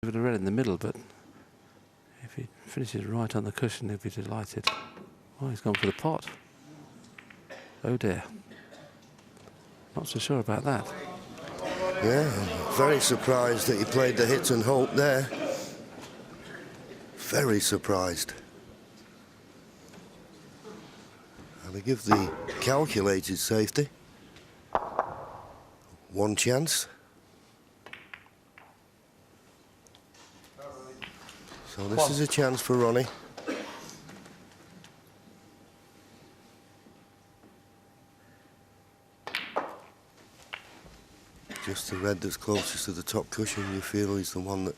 Give it a red in the middle, but if he finishes right on the cushion, he'll be delighted. Oh, he's gone for the pot. Oh dear. Not so sure about that. Yeah, very surprised that he played the hit and hope there. Very surprised. And they give the calculated safety one chance. So this is a chance for Ronnie. Just the red that's closest to the top cushion, you feel is the one that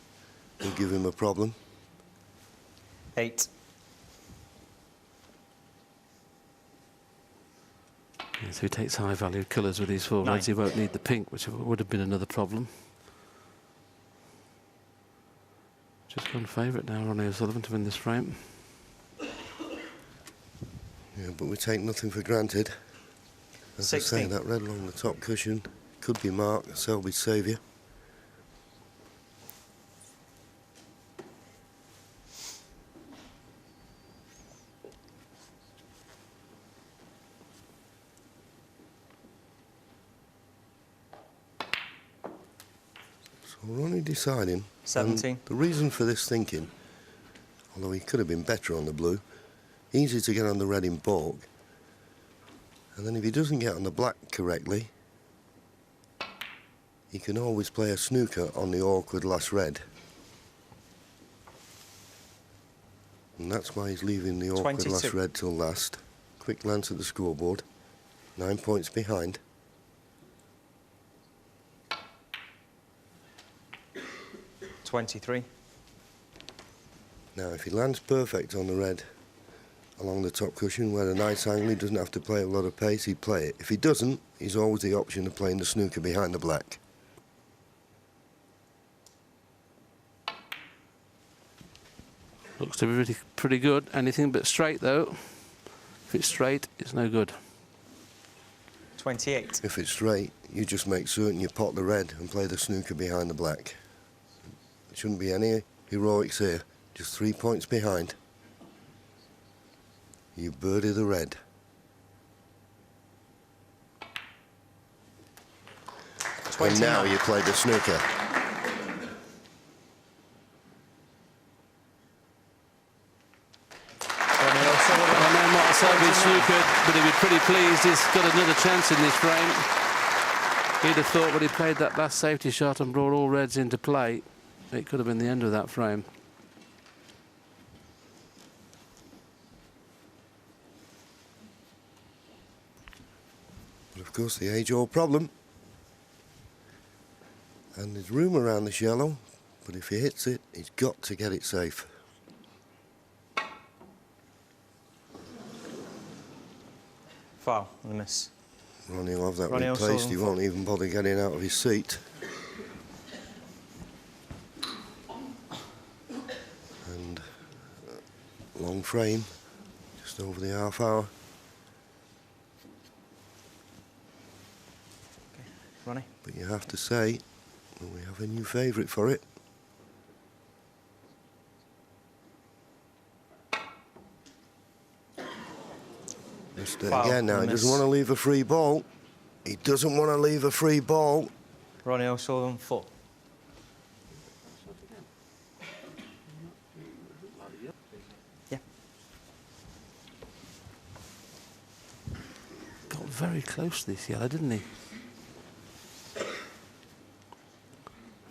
will give him a problem. 8. Yeah, so he takes high value colours with these four reds. He won't need the pink, which would have been another problem. Just gone favourite now, Ronnie O'Sullivan, to win this frame. Yeah, but we take nothing for granted. As 16. I say, that red along the top cushion could be Mark, Selby's saviour. So Ronnie deciding. 17. The reason for this thinking, although he could have been better on the blue, easy to get on the red in baulk. And then if he doesn't get on the black correctly, he can always play a snooker on the awkward last red. And that's why he's leaving the awkward 22. last red till last. Quick glance at the scoreboard. 9 points behind. $23. Now, if he lands perfect on the red along the top cushion where the nice angle, he doesn't have to play a lot of pace, he'd play it. If he doesn't, he's always the option of playing the snooker behind the black. Looks to be really pretty good. Anything but straight, though. If it's straight, it's no good. 28. If it's straight, you just make certain you pot the red and play the snooker behind the black. There shouldn't be any heroics here. Just 3 points behind. You birdie the red. And now you play the snooker. Selby snookered, but he'd be pretty pleased. He's got another chance in this frame. He'd have thought when he played that last safety shot and brought all reds into play, it could have been the end of that frame. But of course, the age-old problem. And there's room around the shallow, but if he hits it, he's got to get it safe. Foul and a miss. Ronnie will have that Ronnie replaced. He won't even bother getting out of his seat. And long frame, just over the half hour. Okay, Ronnie. But you have to say, well, we have a new favourite for it. Again now, he doesn't want to leave a free ball. He doesn't want to leave a free ball. Ronnie O'Sullivan, 4. Yeah. Got very close to this yellow, didn't he?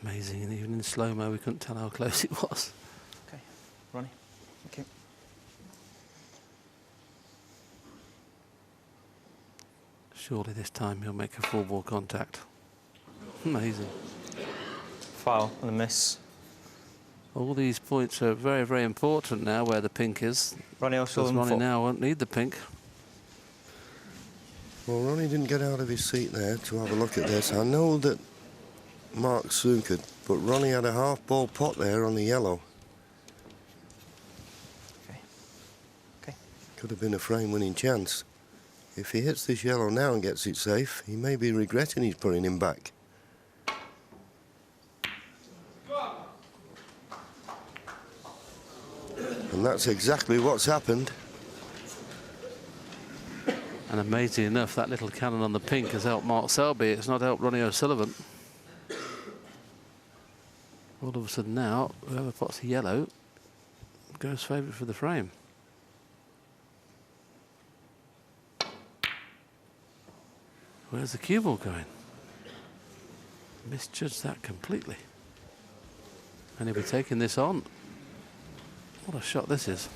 Amazing, and even in slow-mo we couldn't tell how close it was. Okay, Ronnie. Okay. Surely this time he'll make a full ball contact. Amazing. Foul and a miss. All these points are very, very important now where the pink is. Ronnie O'Sullivan, Ronnie 4. now won't need the pink. Well, Ronnie didn't get out of his seat there to have a look at this. I know that Mark snookered, but Ronnie had a half-ball pot there on the yellow. Okay. Okay. Could have been a frame-winning chance. If he hits this yellow now and gets it safe, he may be regretting he's putting him back. And that's exactly what's happened. And amazing enough, that little cannon on the pink has helped Mark Selby. It's not helped Ronnie O'Sullivan. All of a sudden now, whoever pots the yellow goes favourite for the frame. Where's the cue ball going? Misjudged that completely. And he'll be taking this on. What a shot this is.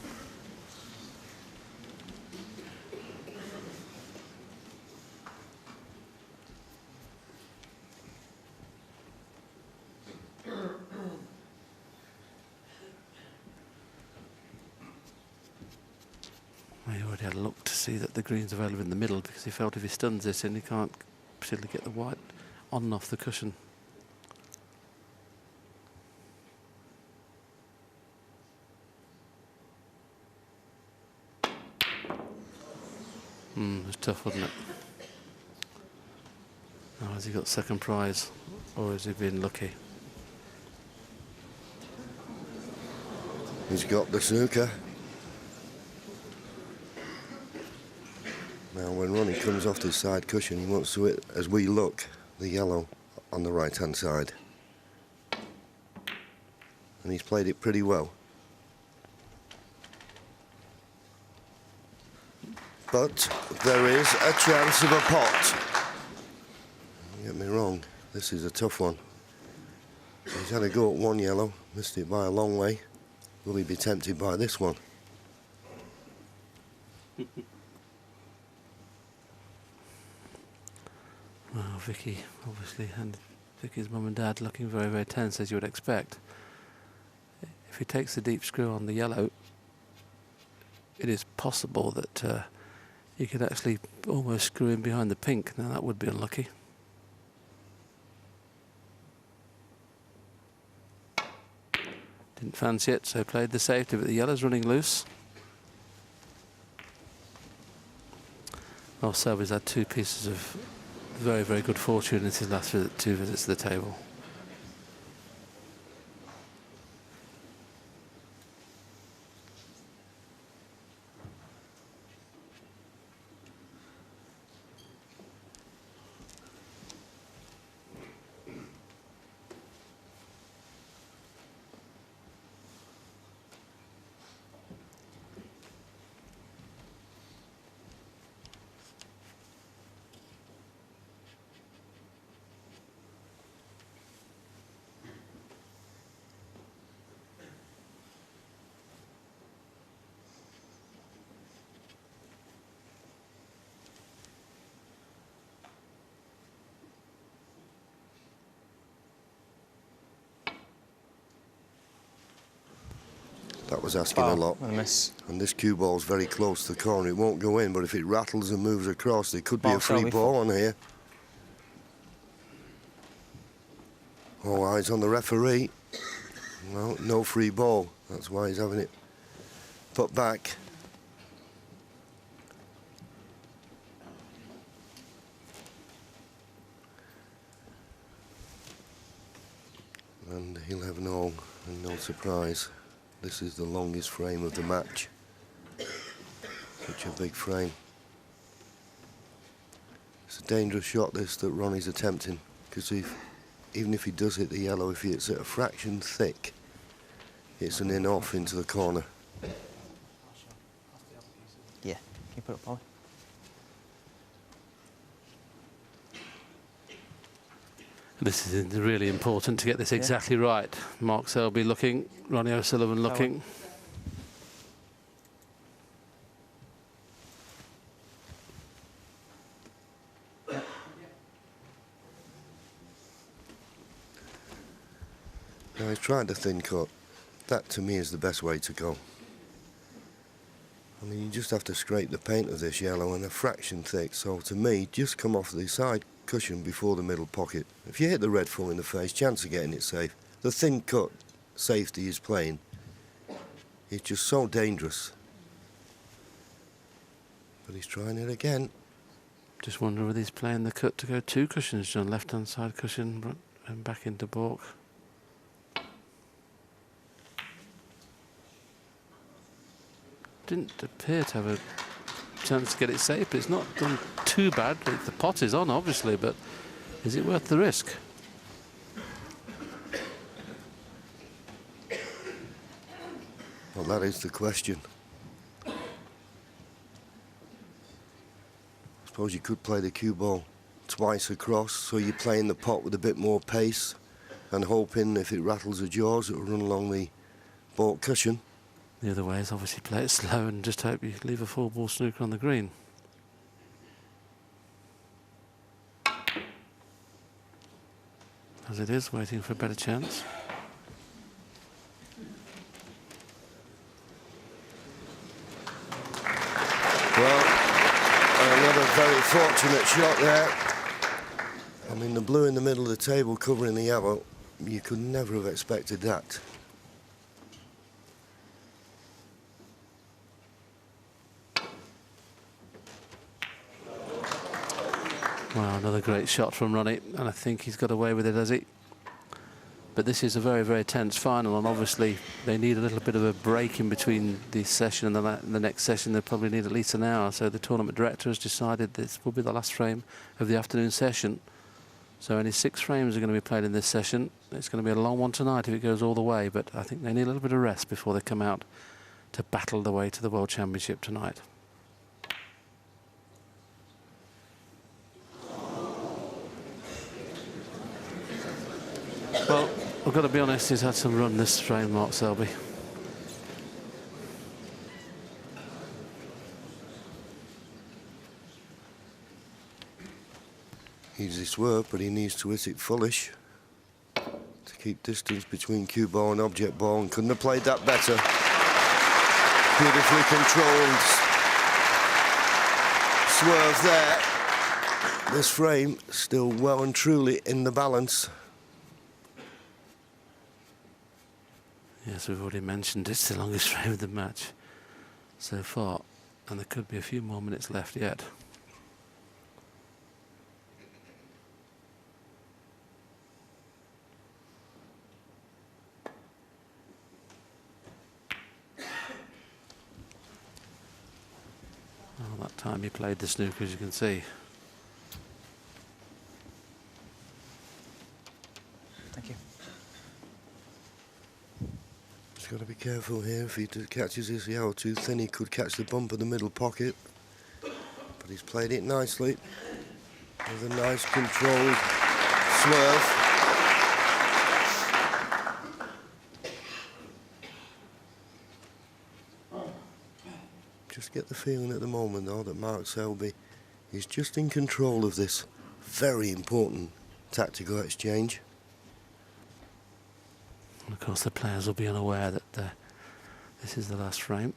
He already had a look to see that the green's available in the middle, because he felt if he stuns this in, he can't particularly get the white on and off the cushion. It was tough, wasn't it? Now, has he got second prize, or has he been lucky? He's got the snooker. Now, when Ronnie comes off this side cushion, he wants to hit, as we look, the yellow on the right-hand side. And he's played it pretty well. But there is a chance of a pot. Don't get me wrong, this is a tough one. He's had a go at one yellow, missed it by a long way. Will he be tempted by this one? Well, Vicky, obviously, and Vicky's mum and dad looking very, very tense, as you would expect. If he takes the deep screw on the yellow, it is possible that he could actually almost screw in behind the pink. Now, that would be unlucky. Didn't fancy it, so played the safety, but the yellow's running loose. Well, Selby's had two pieces of very, very good fortune in his last two visits to the table. That was asking a lot. And a miss. And this cue ball's very close to the corner. It won't go in, but if it rattles and moves across, there could be a free ball on here. All eyes on the referee. Well, no free ball. That's why he's having it put back. And he'll have no surprise. This is the longest frame of the match. Such a big frame. It's a dangerous shot, this, that Ronnie's attempting, because even if he does hit the yellow, if he hits it a fraction thick, it's an in-off into the corner. Yeah, keep it up, Polly. This is really important to get this exactly right. Mark Selby looking, Ronnie O'Sullivan looking. Now he's tried the thin cut. That to me is the best way to go. I mean, you just have to scrape the paint of this yellow and a fraction thick. So to me, just come off the side cushion before the middle pocket. If you hit the red full in the face, chance of getting it safe. The thin cut safety he's playing, it's just so dangerous. But he's trying it again. Just wonder whether he's playing the cut to go two cushions, John. Left-hand side cushion and back into baulk. didn't appear to have a chance to get it safe, but it's not done too bad. The pot is on, obviously, but is it worth the risk? Well, that is the question. I suppose you could play the cue ball twice across, so you're playing the pot with a bit more pace and hoping if it rattles the jaws, it will run along the baulk cushion. The other way is obviously play it slow and just hope you leave a 4-ball snooker on the green. As it is, waiting for a better chance. Well, another very fortunate shot there. I mean, the blue in the middle of the table covering the yellow, you could never have expected that. Wow, another great shot from Ronnie, and I think he's got away with it, has he? But this is a very, very tense final, and obviously they need a little bit of a break in between the session and the next session. They probably need at least an hour, so the tournament director has decided this will be the last frame of the afternoon session. So only 6 frames are going to be played in this session. It's going to be a long one tonight if it goes all the way, but I think they need a little bit of rest before they come out to battle the way to the World Championship tonight. Well, I've got to be honest, he's had some run this frame, Mark Selby. He's his work, but he needs to hit it fullish to keep distance between cue ball and object ball, and couldn't have played that better. Beautifully controlled swerve there. This frame still well and truly in the balance. Yes, we've already mentioned it's the longest frame of the match so far, and there could be a few more minutes left yet. Well, that time he played the snooker, as you can see. Thank you. He's got to be careful here. If he catches this yellow too thin, he could catch the bump of the middle pocket. But he's played it nicely with a nice controlled swerve. Just get the feeling at the moment, though, that Mark Selby is just in control of this very important tactical exchange. And of course the players will be unaware that this is the last frame.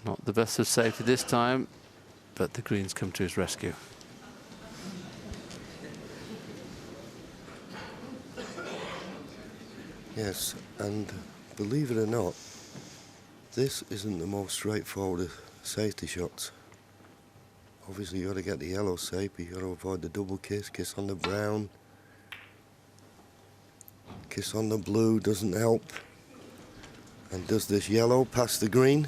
Not the best of safety this time, but the greens come to his rescue. Yes, and believe it or not, this isn't the most straightforward of safety shots. Obviously, you've got to get the yellow safe, but you've got to avoid the double kiss. Kiss on the brown. Kiss on the blue doesn't help. And does this yellow pass the green?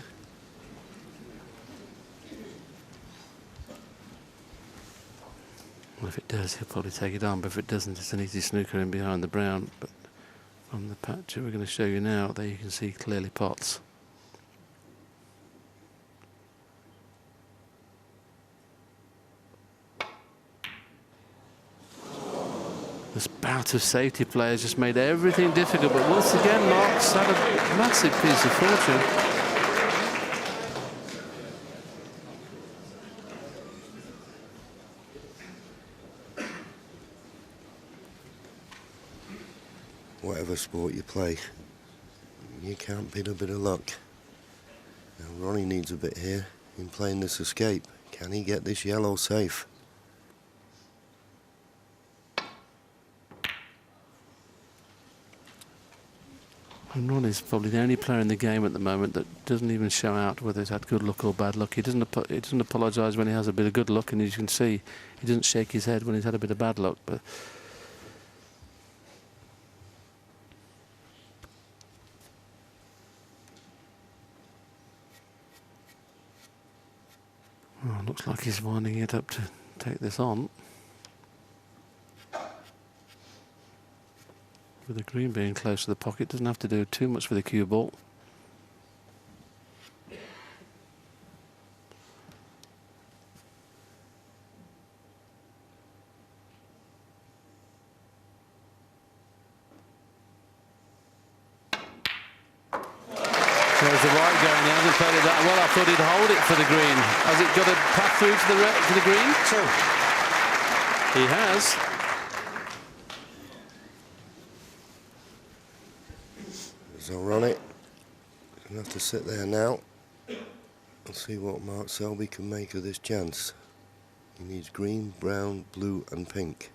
Well, if it does, he'll probably take it on, but if it doesn't, it's an easy snooker in behind the brown. But from the patch that we're going to show you now, there you can see clearly pots. This bout of safety players just made everything difficult, but once again, Mark's had a massive piece of fortune. Whatever sport you play, you can't beat a bit of luck. Now, Ronnie needs a bit here in playing this escape. Can he get this yellow safe? And Ronnie's probably the only player in the game at the moment that doesn't even show out whether he's had good luck or bad luck. He doesn't apologise when he has a bit of good luck, and as you can see, he doesn't shake his head when he's had a bit of bad luck. But oh, looks like he's winding it up to take this on. With the green being close to the pocket, doesn't have to do too much with the cue ball. There's the right going. He hasn't played it that well. I thought he'd hold it for the green. Has it got a path through to the green? Two. He has. So Ronnie gonna have to sit there now and see what Mark Selby can make of this chance. He needs green, brown, blue and pink.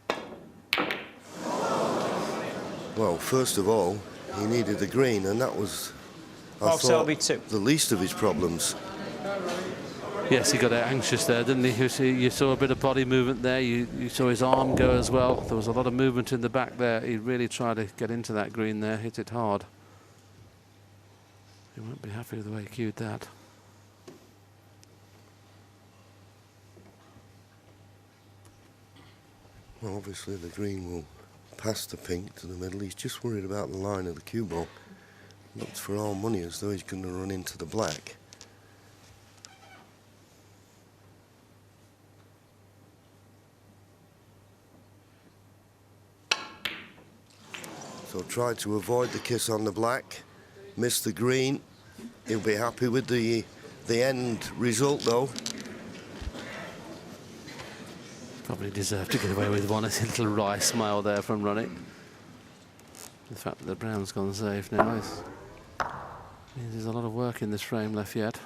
Well, first of all, he needed the green, and that was, I Mark thought, Selby, two. the least of his problems. Yes, he got anxious there, didn't he? You saw a bit of body movement there. You saw his arm go as well. There was a lot of movement in the back there. He really tried to get into that green there, hit it hard. He won't be happy with the way he cued that. Well, obviously the green will pass the pink to the middle. He's just worried about the line of the cue ball. Looks for all money as though he's going to run into the black. So try to avoid the kiss on the black. Miss the green. He'll be happy with the end result though. Probably deserved to get away with one. It's a little wry smile there from Ronnie. The fact that the brown's gone safe now means there's a lot of work in this frame left yet.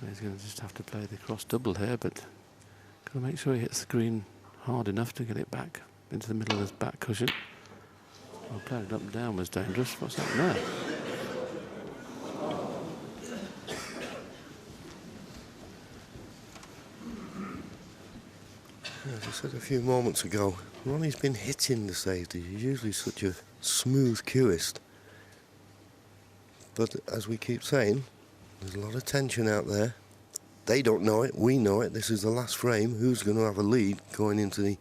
He's going to just have to play the cross double here, but got to make sure he hits the green hard enough to get it back into the middle of his back cushion. Well, playing it up and down was dangerous. What's that there? As I said a few moments ago, Ronnie's been hitting the safety. He's usually such a smooth cueist. But as we keep saying, there's a lot of tension out there. They don't know it, we know it. This is the last frame. Who's going to have a lead going into the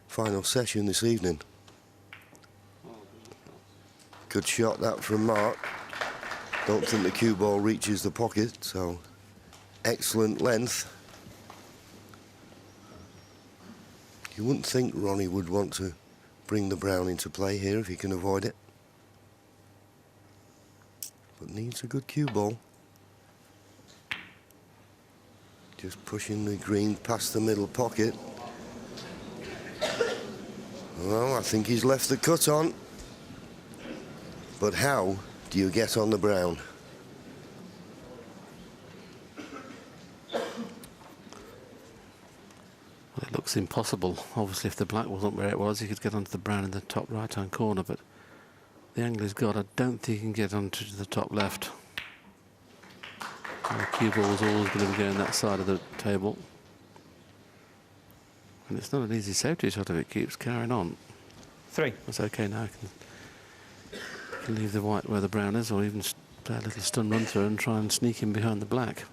final session this evening? Good shot that from Mark. Don't think the cue ball reaches the pocket, so excellent length. You wouldn't think Ronnie would want to bring the brown into play here if he can avoid it. But needs a good cue ball. Just pushing the green past the middle pocket. Well, I think he's left the cut on. But how do you get on the brown? Well, it looks impossible. Obviously, if the black wasn't where it was, he could get onto the brown in the top right-hand corner, but the angle he's got, I don't think he can get onto the top left. And the cue ball is always going to be going that side of the table. And it's not an easy safety shot if it keeps carrying on. Three. That's okay now. I can leave the white where the brown is, or even play a little stun run through and try and sneak in behind the black.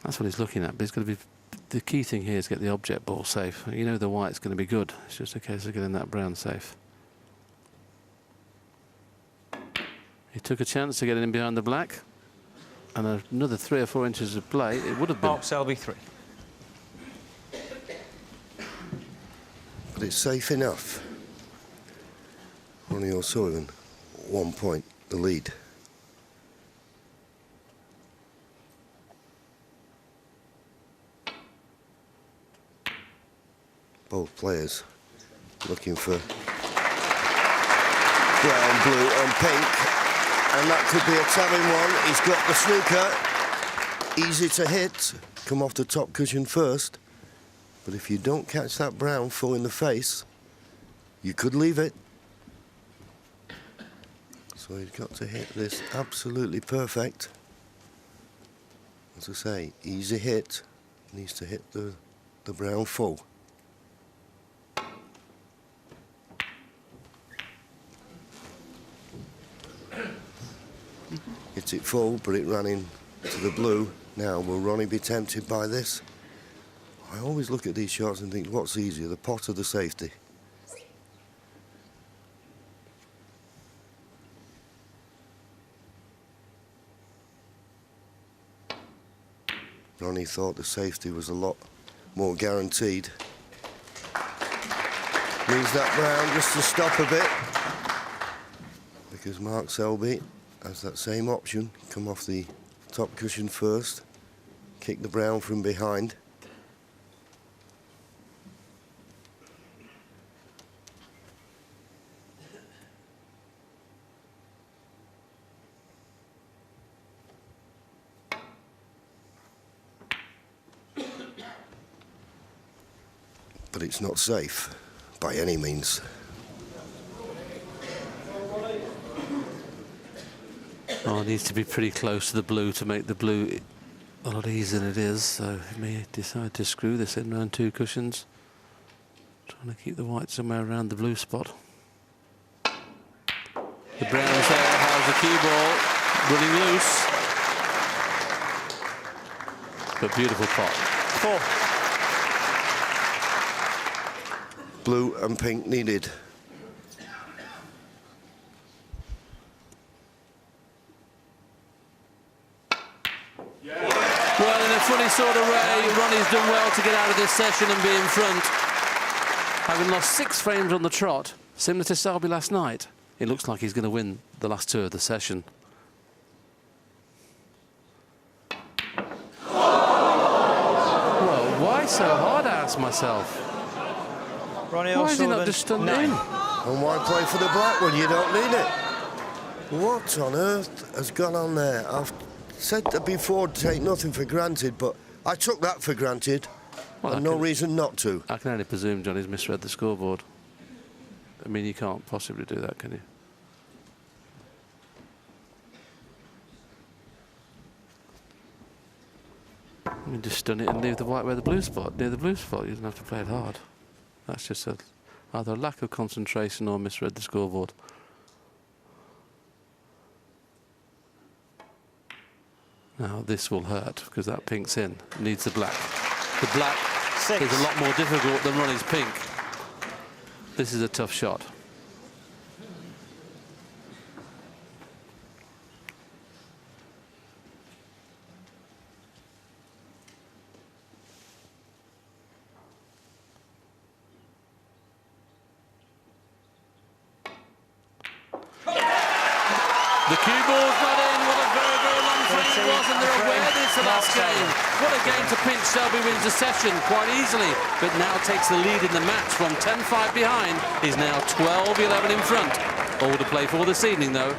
That's what he's looking at, but he's got to be. The key thing here is get the object ball safe. You know the white's going to be good. It's just a case of getting that brown safe. He took a chance to get it in behind the black, and another 3 or 4 inches of play, it would have been. Mark Selby, three. But it's safe enough. Ronnie O'Sullivan, 1 point, the lead. Both players looking for brown, blue and pink. And that could be a telling one. He's got the snooker. Easy to hit. Come off the top cushion first. But if you don't catch that brown full in the face, you could leave it. So he's got to hit this absolutely perfect. As I say, easy hit. Needs to hit the brown full. Hit it full, but it ran into the blue. Now, will Ronnie be tempted by this? I always look at these shots and think, what's easier, the pot or the safety? Ronnie thought the safety was a lot more guaranteed. Needs that brown just to stop a bit. Because Mark Selby has that same option. Come off the top cushion first. Kick the brown from behind. But it's not safe by any means. Oh, it needs to be pretty close to the blue to make the blue a lot easier than it is. So he may decide to screw this in around 2 cushions. Trying to keep the white somewhere around the blue spot. The brown's there, how's the cue ball running loose. But beautiful pot. 4. Blue and pink needed. Well, in a funny sort of way, Ronnie's done well to get out of this session and be in front. Having lost 6 frames on the trot, similar to Selby last night, it looks like he's going to win the last 2 of the session. Well, why so hard, I ask myself. Ronnie Why is he not just done in? And why play for the black when you don't need it? What on earth has gone on there? I've said that before, take nothing for granted, but I took that for granted. Well, and no reason not to. I can only presume Johnny's misread the scoreboard. I mean, you can't possibly do that, can you? You just stun it and leave the white where the blue spot, near the blue spot. You don't have to play it hard. That's just either a lack of concentration or misread the scoreboard. Now this will hurt because that pink's in. Needs the black. The black 6. is a lot more difficult than Ronnie's pink. This is a tough shot. The cue ball's not in. What a very, very long frame it was, and they're aware this is the last game. What a game to pinch. Selby wins the session quite easily, but now takes the lead in the match from 10-5 behind. He's now 12-11 in front. All to play for this evening, though.